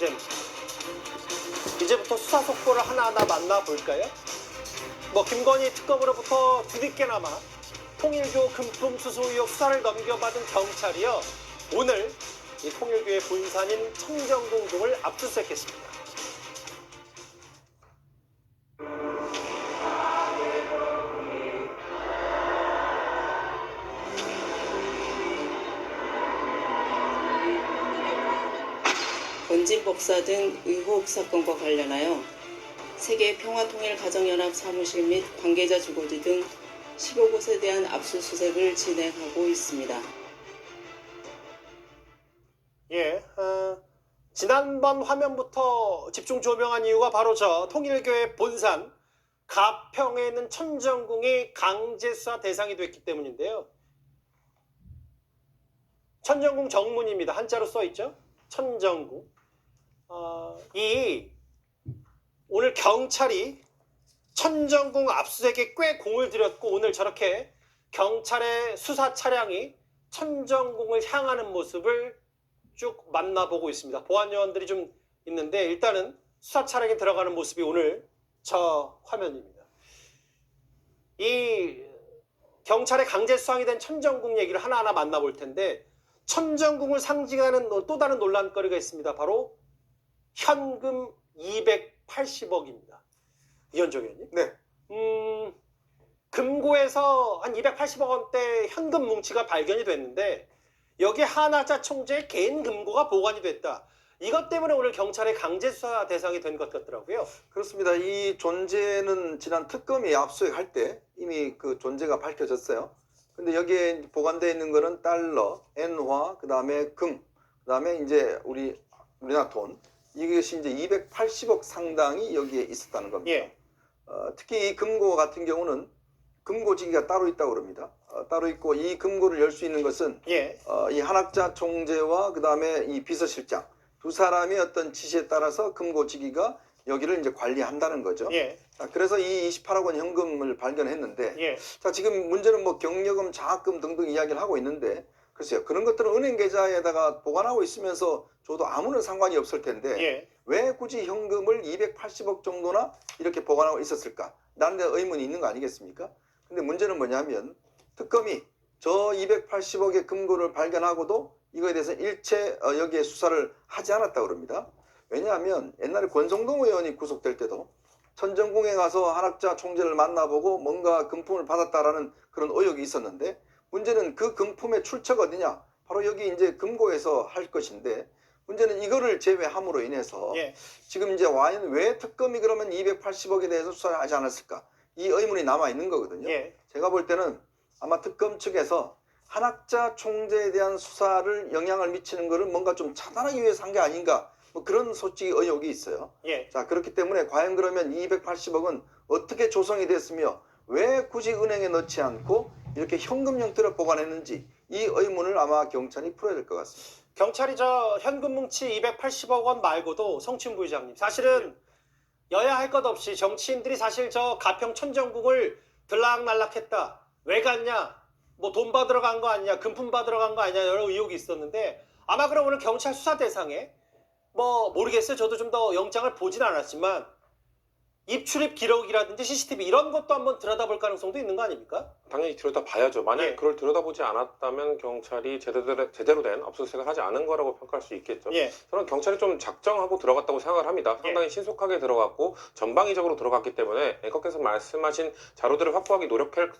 잼. 이제부터 수사 속보를 하나하나 만나볼까요? 김건희 특검으로부터 뒤늦게나마 통일교 금품 수수 의혹 수사를 넘겨받은 경찰이요. 오늘 이 통일교의 본산인 청정궁동을 압수수색했습니다. 원진 복사 등 의혹 사건과 관련하여 세계평화통일가정연합 사무실 및 관계자 주거지 등 15곳에 대한 압수수색을 진행하고 있습니다. 지난번 화면부터 집중 조명한 이유가 바로 저 통일교의 본산 가평에 있는 천정궁이 강제수사 대상이 됐기 때문인데요. 천정궁 정문입니다. 한자로 써있죠. 천정궁. 오늘 경찰이 천정궁 압수수색에 꽤 공을 들였고 오늘 저렇게 경찰의 수사 차량이 천정궁을 향하는 모습을 쭉 만나보고 있습니다. 보안 요원들이 좀 있는데 일단은 수사 차량에 들어가는 모습이 오늘 저 화면입니다. 이 경찰의 강제 수상이 된 천정궁 얘기를 하나하나 만나볼 텐데 천정궁을 상징하는 또 다른 논란거리가 있습니다. 바로 현금 280억입니다. 이현정 의원님. 네. 금고에서 한 280억 원대 현금 뭉치가 발견이 됐는데 여기에 한학자 총재의 개인 금고가 보관이 됐다. 이것 때문에 오늘 경찰의 강제 수사 대상이 된 것 같더라고요. 그렇습니다. 이 존재는 지난 특검이 압수수색할 때 이미 그 존재가 밝혀졌어요. 근데 여기에 보관되어 있는 거는 달러, 엔화, 그 다음에 금, 그 다음에 이제 우리나라 돈. 이것이 이제 280억 상당이 여기에 있었다는 겁니다. 예. 특히 이 금고 같은 경우는 금고지기가 따로 있다고 그럽니다. 따로 있고 이 금고를 열 수 있는 것은 예. 이 한학자 총재와 그 다음에 이 비서실장 두 사람의 어떤 지시에 따라서 금고지기가 여기를 이제 관리한다는 거죠. 예. 자, 그래서 이 28억 원 현금을 발견했는데, 예. 자, 지금 문제는 경력금, 장학금 등등 이야기를 하고 있는데, 글쎄요, 그런 것들은 은행 계좌에다가 보관하고 있으면서 줘도 아무런 상관이 없을 텐데, 예. 왜 굳이 현금을 280억 정도나 이렇게 보관하고 있었을까? 라는 데 의문이 있는 거 아니겠습니까? 근데 문제는 뭐냐면, 특검이 저 280억의 금고를 발견하고도 이거에 대해서 일체 여기에 수사를 하지 않았다고 그럽니다. 왜냐하면 옛날에 권성동 의원이 구속될 때도 천정궁에 가서 한학자 총재를 만나보고 뭔가 금품을 받았다라는 그런 의혹이 있었는데 문제는 그 금품의 출처가 어디냐? 바로 여기 이제 금고에서 할 것인데 문제는 이거를 제외함으로 인해서 예. 지금 이제 와인 왜 특검이 그러면 280억에 대해서 수사를 하지 않았을까? 이 의문이 남아 있는 거거든요. 예. 제가 볼 때는 아마 특검 측에서 한학자 총재에 대한 수사를 영향을 미치는 것을 뭔가 좀 차단하기 위해서 한 게 아닌가 그런 솔직히 의혹이 있어요. 예. 자, 그렇기 때문에 과연 그러면 280억은 어떻게 조성이 됐으며 왜 굳이 은행에 넣지 않고 이렇게 현금 형태로 보관했는지 이 의문을 아마 경찰이 풀어야 될 것 같습니다. 경찰이 저 현금 뭉치 280억 원 말고도 성춘 부회장님 사실은 여야 할 것 없이 정치인들이 사실 저 가평 천정궁을 들락날락했다. 왜 갔냐? 돈 받으러 간 거 아니냐? 금품 받으러 간 거 아니냐? 여러 의혹이 있었는데 아마 그럼 오늘 경찰 수사 대상에 모르겠어요. 저도 좀 더 영장을 보진 않았지만 입출입 기록이라든지 CCTV 이런 것도 한번 들여다볼 가능성도 있는 거 아닙니까? 당연히 들여다봐야죠. 만약에 예. 그걸 들여다보지 않았다면 경찰이 제대로 된 압수수색을 하지 않은 거라고 평가할 수 있겠죠. 예. 저는 경찰이 좀 작정하고 들어갔다고 생각을 합니다. 상당히 신속하게 들어갔고 전방위적으로 들어갔기 때문에 앵커께서 말씀하신 자료들을 확보하기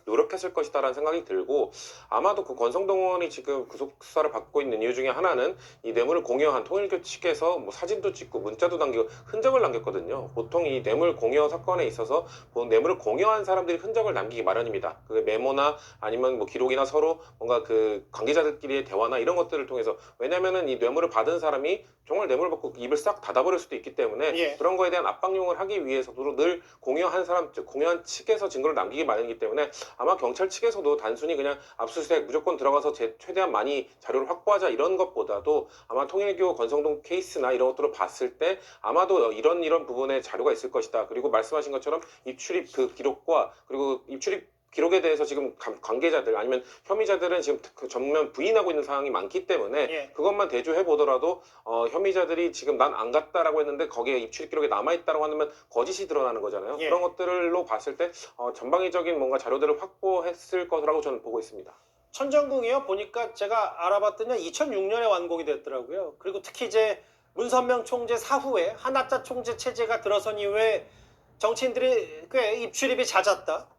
노력했을 것이다라는 생각이 들고 아마도 그 권성동 의원이 지금 구속 수사를 받고 있는 이유 중에 하나는 이 뇌물을 공여한 통일교 측에서 사진도 찍고 문자도 남기고 흔적을 남겼거든요. 보통 이 뇌물 공여 사건에 있어서 뇌물을 공여한 사람들이 흔적을 남기기 마련입니다. 그게 메모나 아니면 기록이나 서로 뭔가 그 관계자들끼리의 대화나 이런 것들을 통해서 왜냐면은 이 뇌물을 받은 사람이 정말 뇌물 받고 입을 싹 닫아버릴 수도 있기 때문에 예. 그런 거에 대한 압박용을 하기 위해서도 늘 공여한 사람, 즉 공여한 측에서 증거를 남기기 마련이기 때문에 아마 경찰 측에서도 단순히 그냥 압수수색 무조건 들어가서 최대한 많이 자료를 확보하자 이런 것보다도 아마 통일교 권성동 케이스나 이런 것들을 봤을 때 아마도 이런 부분에 자료가 있을 것이다. 그리고 말씀하신 것처럼 입출입 그 기록과 그리고 입출입 기록에 대해서 지금 관계자들 아니면 혐의자들은 지금 그 전면 부인하고 있는 상황이 많기 때문에 예. 그것만 대조해 보더라도 혐의자들이 지금 난 안 갔다라고 했는데 거기에 입출입 기록에 남아 있다라고 하면 거짓이 드러나는 거잖아요. 예. 그런 것들로 봤을 때 전방위적인 뭔가 자료들을 확보했을 것이라고 저는 보고 있습니다. 천정궁이요. 보니까 제가 알아봤더니 2006년에 완공이 됐더라고요. 그리고 특히 이제 문선명 총재 사후에 한학자 총재 체제가 들어선 이후에 정치인들이 꽤 입출입이 잦았다.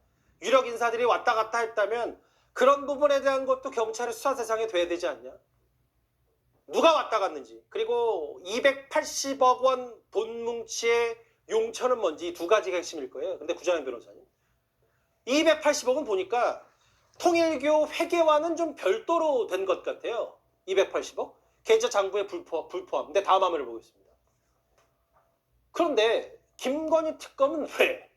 유력 인사들이 왔다 갔다 했다면 그런 부분에 대한 것도 경찰의 수사 대상이 돼야 되지 않냐? 누가 왔다 갔는지, 그리고 280억 원 돈 뭉치의 용처는 뭔지 이 두 가지가 핵심일 거예요. 근데 구자영 변호사님, 280억은 보니까 통일교 회계와는 좀 별도로 된 것 같아요. 280억? 계좌 장부에 불포함. 근데 다음 화면을 보겠습니다. 그런데 김건희 특검은 왜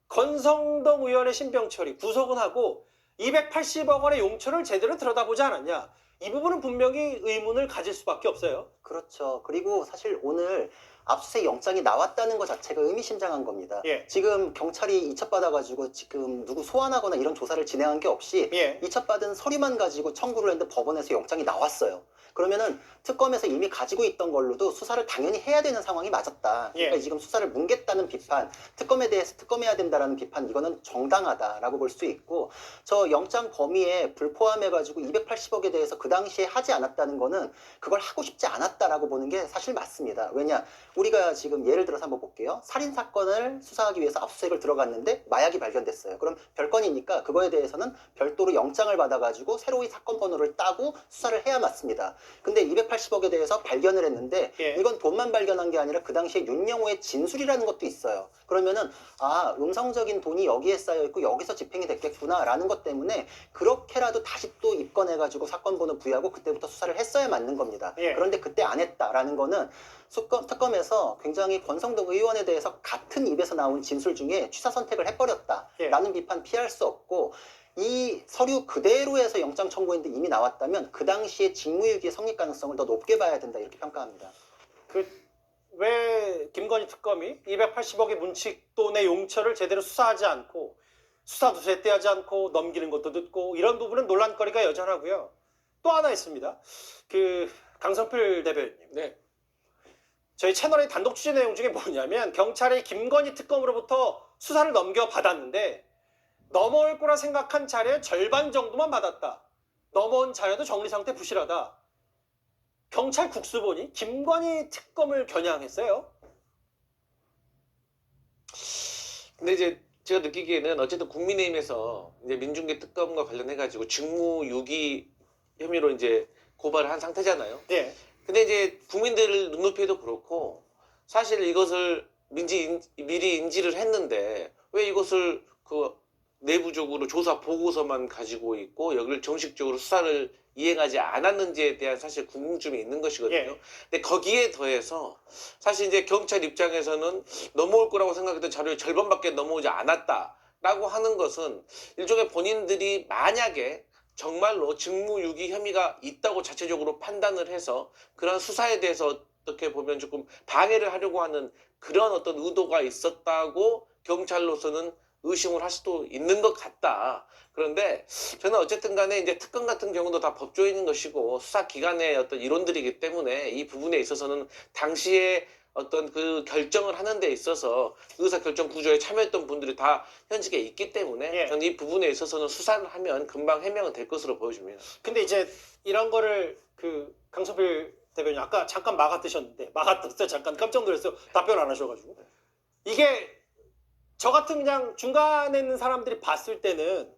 권성동 의원의 신병 처리 구속은 하고 280억 원의 용처를 제대로 들여다보지 않았냐? 이 부분은 분명히 의문을 가질 수밖에 없어요. 그렇죠. 그리고 사실 오늘 압수수색 영장이 나왔다는 것 자체가 의미심장한 겁니다. 예. 지금 경찰이 이첩받아가지고 지금 누구 소환하거나 이런 조사를 진행한 게 없이 예. 이첩받은 서류만 가지고 청구를 했는데 법원에서 영장이 나왔어요. 그러면은 특검에서 이미 가지고 있던 걸로도 수사를 당연히 해야 되는 상황이 맞았다. 그러니까 예. 지금 수사를 뭉갰다는 비판, 특검에 대해서 특검해야 된다라는 비판, 이거는 정당하다라고 볼 수 있고, 저 영장 범위에 불포함해가지고 280억에 대해서 그 당시에 하지 않았다는 거는 그걸 하고 싶지 않았다라고 보는 게 사실 맞습니다. 왜냐, 우리가 지금 예를 들어서 한번 볼게요. 살인 사건을 수사하기 위해서 압수수색을 들어갔는데 마약이 발견됐어요. 그럼 별건이니까 그거에 대해서는 별도로 영장을 받아가지고 새로이 사건 번호를 따고 수사를 해야 맞습니다. 근데 280억에 대해서 발견을 했는데 예. 이건 돈만 발견한 게 아니라 그 당시에 윤영호의 진술이라는 것도 있어요. 그러면은 아, 음성적인 돈이 여기에 쌓여 있고 여기서 집행이 됐겠구나라는 것 때문에 그렇게라도 다시 또 입건해가지고 사건 번호 부여하고 그때부터 수사를 했어야 맞는 겁니다. 예. 그런데 그때 안 했다라는 거는 특검에서 굉장히 권성동 의원에 대해서 같은 입에서 나온 진술 중에 취사 선택을 해버렸다라는 비판 피할 수 없고, 이 서류 그대로 해서 영장 청구했는데 이미 나왔다면 그 당시에 직무유기의 성립 가능성을 더 높게 봐야 된다, 이렇게 평가합니다. 왜 김건희 특검이 280억의 문칙돈의 용처를 제대로 수사하지 않고 수사도 제때 하지 않고 넘기는 것도 늦고, 이런 부분은 논란거리가 여전하고요. 또 하나 있습니다. 강성필 대변인. 네. 저희 채널의 단독 취재 내용 중에 뭐냐면, 경찰이 김건희 특검으로부터 수사를 넘겨받았는데 넘어올 거라 생각한 자료의 절반 정도만 받았다. 넘어온 자료도 정리 상태 부실하다. 경찰 국수본이 김건희 특검을 겨냥했어요. 근데 이제 제가 느끼기에는 어쨌든 국민의힘에서 이제 민중계 특검과 관련해가지고 직무유기 혐의로 이제 고발을 한 상태잖아요. 네. 근데 이제 국민들 눈높이에도 그렇고 사실 이것을 미리 인지를 했는데 왜 이것을 내부적으로 조사 보고서만 가지고 있고 여기를 정식적으로 수사를 이행하지 않았는지에 대한 사실 궁금증이 있는 것이거든요. 예. 근데 거기에 더해서 사실 이제 경찰 입장에서는 넘어올 거라고 생각했던 자료의 절반밖에 넘어오지 않았다라고 하는 것은 일종의 본인들이 만약에 정말로 직무유기 혐의가 있다고 자체적으로 판단을 해서 그런 수사에 대해서 어떻게 보면 조금 방해를 하려고 하는 그런 어떤 의도가 있었다고 경찰로서는 의심을 할 수도 있는 것 같다. 그런데 저는 어쨌든 간에 이제 특검 같은 경우도 다 법조인인 것이고 수사기관의 어떤 이론들이기 때문에 이 부분에 있어서는 당시에 어떤 그 결정을 하는 데 있어서 의사결정 구조에 참여했던 분들이 다 현직에 있기 때문에 예. 저는 이 부분에 있어서는 수사를 하면 금방 해명은 될 것으로 보여집니다. 근데 이제 이런 거를 강성필 대변인 아까 잠깐 막아뜨셨는데, 막아뜨렸어요. 잠깐 깜짝 놀랐어요. 답변 안 하셔가지고. 이게 저 같은 그냥 중간에 있는 사람들이 봤을 때는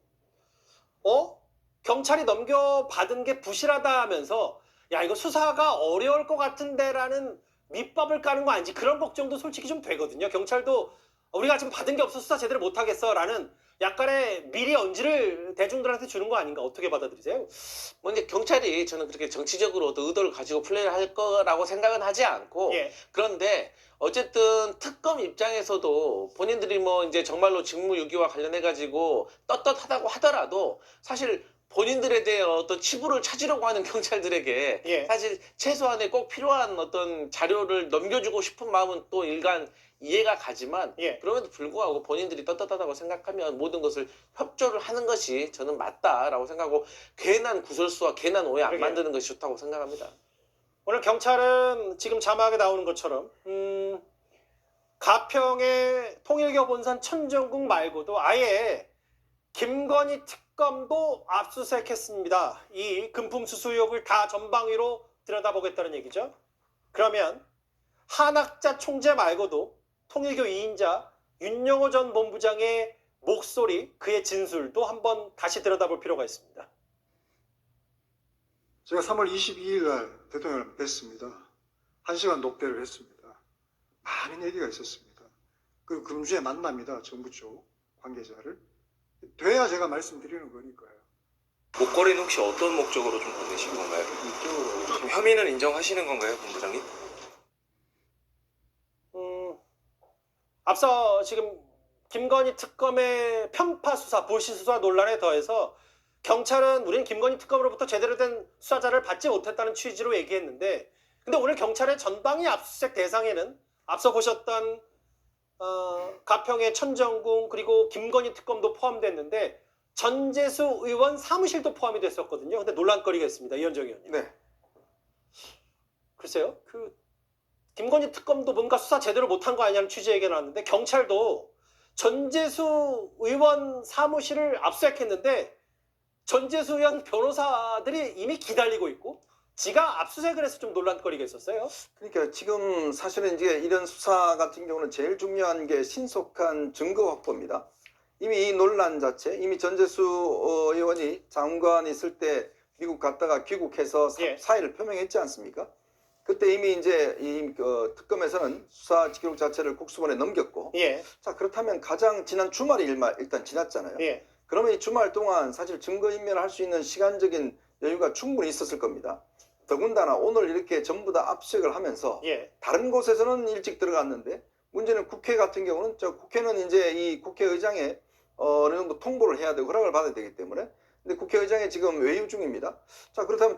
경찰이 넘겨받은 게 부실하다 하면서 야, 이거 수사가 어려울 것 같은데라는 밑밥을 까는 거 아닌지, 그런 걱정도 솔직히 좀 되거든요. 경찰도 우리가 지금 받은 게 없어 수사 제대로 못하겠어 라는 약간의 미리 언지를 대중들한테 주는 거 아닌가, 어떻게 받아들이세요? 뭐 이제 경찰이 저는 그렇게 정치적으로 어떤 의도를 가지고 플레이를 할 거라고 생각은 하지 않고 예. 그런데 어쨌든 특검 입장에서도 본인들이 뭐 이제 정말로 직무유기와 관련해 가지고 떳떳하다고 하더라도 사실 본인들에 대해 어떤 치부를 찾으려고 하는 경찰들에게 예. 사실 최소한의 꼭 필요한 어떤 자료를 넘겨주고 싶은 마음은 또 일간 이해가 가지만 예. 그럼에도 불구하고 본인들이 떳떳하다고 생각하면 모든 것을 협조를 하는 것이 저는 맞다라고 생각하고 괜한 구설수와 괜한 오해 안 그러게요. 만드는 것이 좋다고 생각합니다. 오늘 경찰은 지금 자막에 나오는 것처럼 가평의 통일교 본산 천정궁 말고도 아예 김건희 특검도 압수수색했습니다. 이 금품 수수 의혹을 다 전방위로 들여다보겠다는 얘기죠. 그러면 한학자 총재 말고도 통일교 2인자 윤영호 전 본부장의 목소리, 그의 진술도 한번 다시 들여다볼 필요가 있습니다. 제가 3월 22일 날 대통령을 뵀습니다. 1시간 녹대를 했습니다. 많은 얘기가 있었습니다. 그리고 금주에 만납니다. 정부 쪽 관계자를. 돼야 제가 말씀드리는 거니까요. 목걸이는 혹시 어떤 목적으로 좀 건네신 건가요? 이쪽으로. 좀 혐의는 인정하시는 건가요, 본부장님? 앞서 지금 김건희 특검의 편파 수사, 불시 수사 논란에 더해서 경찰은 우리는 김건희 특검으로부터 제대로 된 수사자를 받지 못했다는 취지로 얘기했는데, 근데 오늘 경찰의 전방위 압수수색 대상에는 앞서 보셨던 가평의 천정궁 그리고 김건희 특검도 포함됐는데 전재수 의원 사무실도 포함이 됐었거든요. 근데 논란거리가 있습니다. 이현정 의원님. 네. 글쎄요. 그 김건희 특검도 뭔가 수사 제대로 못한 거 아니냐는 취지의 얘기가 나왔는데 경찰도 전재수 의원 사무실을 압수수색했는데 전재수 의원 변호사들이 이미 기다리고 있고 지가 압수수색을 해서 좀 논란거리가 있었어요. 그러니까 지금 사실은 이제 이런 수사 같은 경우는 제일 중요한 게 신속한 증거 확보입니다. 이미 이 논란 자체, 이미 전재수 의원이 장관 있을 때 미국 갔다가 귀국해서 예. 사의를 표명했지 않습니까? 그때 이미 이제 이 특검에서는 수사 기록 자체를 국수본에 넘겼고, 예, 자 그렇다면 가장 지난 주말이 일단 지났잖아요. 예, 그러면 이 주말 동안 사실 증거인멸을 할 수 있는 시간적인 여유가 충분히 있었을 겁니다. 더군다나 오늘 이렇게 전부 다 압수수색을 하면서 예, 다른 곳에서는 일찍 들어갔는데 문제는 국회 같은 경우는 국회는 이제 이 국회의장에 어느 정도 통보를 해야 되고 허락을 받아야 되기 때문에, 근데 국회의장이 지금 외유 중입니다. 자 그렇다면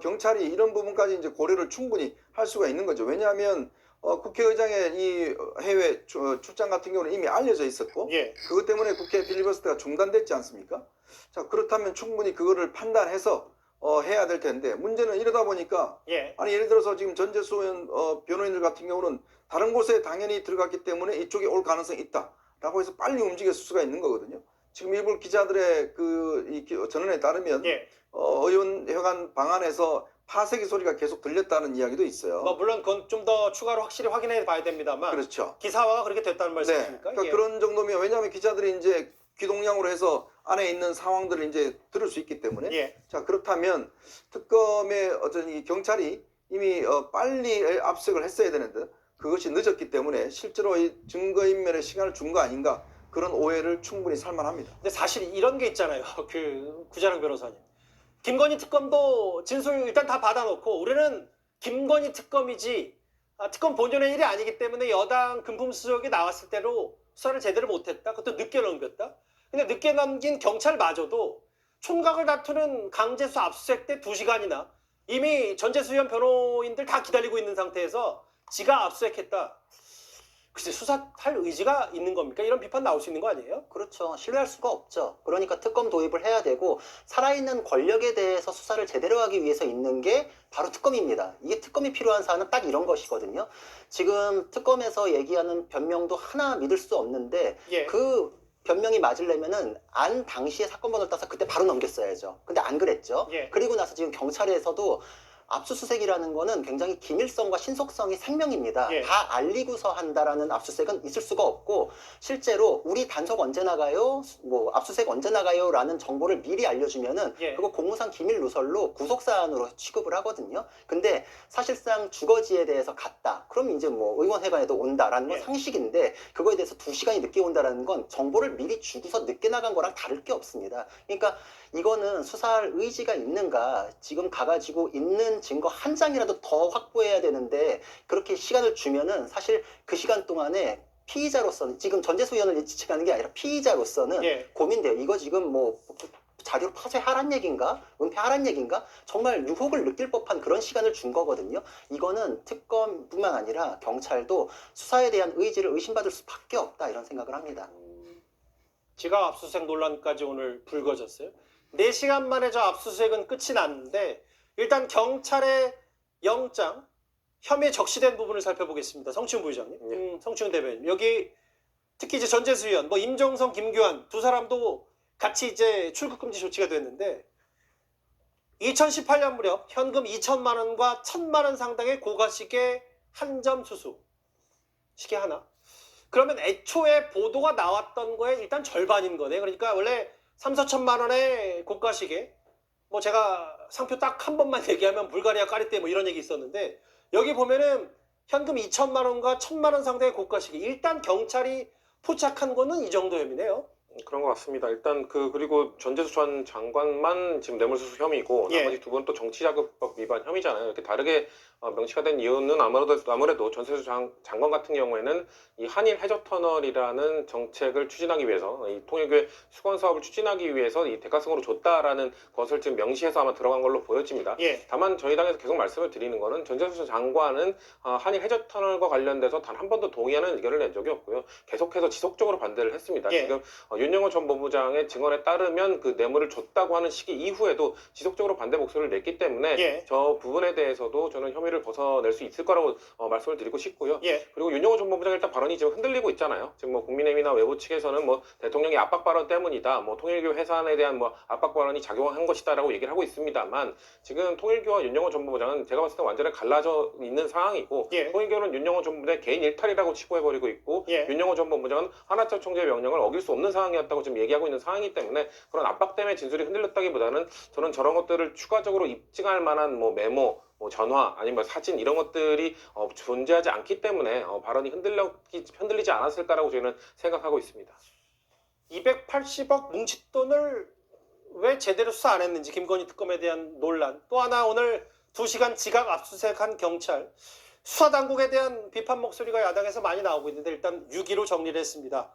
경찰이 이런 부분까지 이제 고려를 충분히 할 수가 있는 거죠. 왜냐하면 국회의장의 이 해외 출장 같은 경우는 이미 알려져 있었고, 예, 그것 때문에 국회 필리버스터가 중단됐지 않습니까? 자 그렇다면 충분히 그거를 판단해서 해야 될 텐데, 문제는 이러다 보니까 예, 아니 예를 들어서 지금 전재수 의원 변호인들 같은 경우는 다른 곳에 당연히 들어갔기 때문에 이쪽에 올 가능성이 있다라고 해서 빨리 움직였을 수가 있는 거거든요. 지금 일부 기자들의 이 전언에 따르면 예. 의원회관 방안에서 파쇄기 소리가 계속 들렸다는 이야기도 있어요. 뭐 물론 그건 좀 더 추가로 확실히 확인해 봐야 됩니다만 그렇죠. 기사화가 그렇게 됐다는 네. 말씀이십니까? 그러니까 예. 그런 정도면, 왜냐하면 기자들이 이제 귀동량으로 해서 안에 있는 상황들을 이제 들을 수 있기 때문에. 예, 자 그렇다면 특검의 어떤 이 경찰이 이미 빨리 압수수색을 했어야 되는데 그것이 늦었기 때문에 실제로 이 증거인멸에 시간을 준 거 아닌가, 그런 오해를 충분히 살만합니다. 근데 사실 이런 게 있잖아요. 그 구자랑 변호사님. 김건희 특검도 진술 일단 다 받아놓고 우리는 김건희 특검이지 특검 본연의 일이 아니기 때문에 여당 금품수석이 나왔을 때로 수사를 제대로 못했다. 그것도 늦게 넘겼다. 근데 늦게 넘긴 경찰마저도 총각을 다투는 강제수 압수수색 때 2시간이나 이미 전재수 의원 변호인들 다 기다리고 있는 상태에서 지가 압수수색했다. 글쎄 수사할 의지가 있는 겁니까? 이런 비판 나올 수 있는 거 아니에요? 그렇죠. 신뢰할 수가 없죠. 그러니까 특검 도입을 해야 되고 살아있는 권력에 대해서 수사를 제대로 하기 위해서 있는 게 바로 특검입니다. 이게 특검이 필요한 사안은 딱 이런 것이거든요. 지금 특검에서 얘기하는 변명도 하나 믿을 수 없는데 예. 그 변명이 맞으려면은 안 당시에 사건 번호를 따서 그때 바로 넘겼어야죠. 근데 안 그랬죠. 예. 그리고 나서 지금 경찰에서도 압수수색이라는 거는 굉장히 기밀성과 신속성이 생명입니다. 예. 다 알리고서 한다라는 압수수색은 있을 수가 없고, 실제로 우리 단속 언제 나가요? 뭐 압수수색 언제 나가요? 라는 정보를 미리 알려주면은 예. 그거 공무상 기밀 누설로 구속사안으로 취급을 하거든요. 근데 사실상 주거지에 대해서 갔다. 그럼 이제 뭐 의원회관에도 온다라는 건 예. 상식인데, 그거에 대해서 2시간이 늦게 온다라는 건 정보를 미리 주고서 늦게 나간 거랑 다를 게 없습니다. 그러니까 이거는 수사할 의지가 있는가, 지금 가가지고 있는 증거 한 장이라도 더 확보해야 되는데 그렇게 시간을 주면은 사실 그 시간 동안에 피의자로서는, 지금 전재수 의원을 지칭하는 게 아니라 피의자로서는 예. 고민돼요. 이거 지금 뭐 자료 파쇄하란 얘기인가? 은폐하란 얘기인가? 정말 유혹을 느낄 법한 그런 시간을 준 거거든요. 이거는 특검뿐만 아니라 경찰도 수사에 대한 의지를 의심받을 수밖에 없다 이런 생각을 합니다. 지각 압수수색 논란까지 오늘 불거졌어요. 4시간 만에 저 압수수색은 끝이 났는데 일단 경찰의 영장, 혐의에 적시된 부분을 살펴보겠습니다. 성치훈 부의장님, 성치훈 대변인. 여기 특히 이제 전재수 의원, 뭐 임종성, 김규환 두 사람도 같이 이제 출국 금지 조치가 됐는데 2018년 무렵 현금 2천만 원과 1,000만 원 상당의 고가시계 한 점 수수. 시계 하나. 그러면 애초에 보도가 나왔던 거에 일단 절반인 거네. 그러니까 원래 3,4천만 원의 고가시계, 뭐 제가 상표 딱 한 번만 얘기하면 불가리아 까리떼 뭐 이런 얘기 있었는데 여기 보면은 현금 2천만 원과 1,000만 원 상당의 고가시계. 일단 경찰이 포착한 거는 이 정도 혐의네요. 그런 것 같습니다. 일단 그리고 전재수 전 장관만 지금 뇌물수수 혐의고 예. 나머지 두 분 또 정치자금법 위반 혐의잖아요. 이렇게 다르게 명시가 된 이유는 아무래도 전재수 장관 같은 경우에는 이 한일 해저터널이라는 정책을 추진하기 위해서 이 통일교회 수건 사업을 추진하기 위해서 이 대가성으로 줬다라는 것을 지금 명시해서 아마 들어간 걸로 보여집니다. 예. 다만 저희 당에서 계속 말씀을 드리는 거는 전재수 장관은 한일 해저터널과 관련돼서 단 한 번도 동의하는 의견을 낸 적이 없고요. 계속해서 지속적으로 반대를 했습니다. 예. 지금 윤영호 전 법무장의 증언에 따르면 그 뇌물을 줬다고 하는 시기 이후에도 지속적으로 반대 목소리를 냈기 때문에 예. 저 부분에 대해서도 저는 혐의를 벗어낼 수 있을 거라고 말씀을 드리고 싶고요. 예. 그리고 윤영호 전 법무장 일단 발언이 지금 흔들리고 있잖아요. 지금 뭐 국민의힘이나 외부 측에서는 뭐 대통령의 압박 발언 때문이다, 뭐 통일교 해산에 대한 뭐 압박 발언이 작용한 것이다라고 얘기를 하고 있습니다만 지금 통일교와 윤영호 전 법무장은 제가 봤을 때 완전히 갈라져 있는 상황이고 예. 통일교는 윤영호 전 법무장의 개인 일탈이라고 치부해버리고 있고 예. 윤영호 전 법무장은 하나처 총재의 명령을 어길 수 없는 상황이었다고 지금 얘기하고 있는 상황이기 때문에 그런 압박 때문에 진술이 흔들렸다기보다는 저는 저런 것들을 추가적으로 입증할 만한 뭐 메모, 뭐 전화 아니면 뭐 사진 이런 것들이 존재하지 않기 때문에 발언이 흔들리지 않았을까라고 저희는 생각하고 있습니다. 280억 뭉칫돈을 왜 제대로 수사 안 했는지 김건희 특검에 대한 논란. 또 하나 오늘 2시간 지각 압수수색한 경찰. 수사당국에 대한 비판 목소리가 야당에서 많이 나오고 있는데 일단 6위로 정리를 했습니다.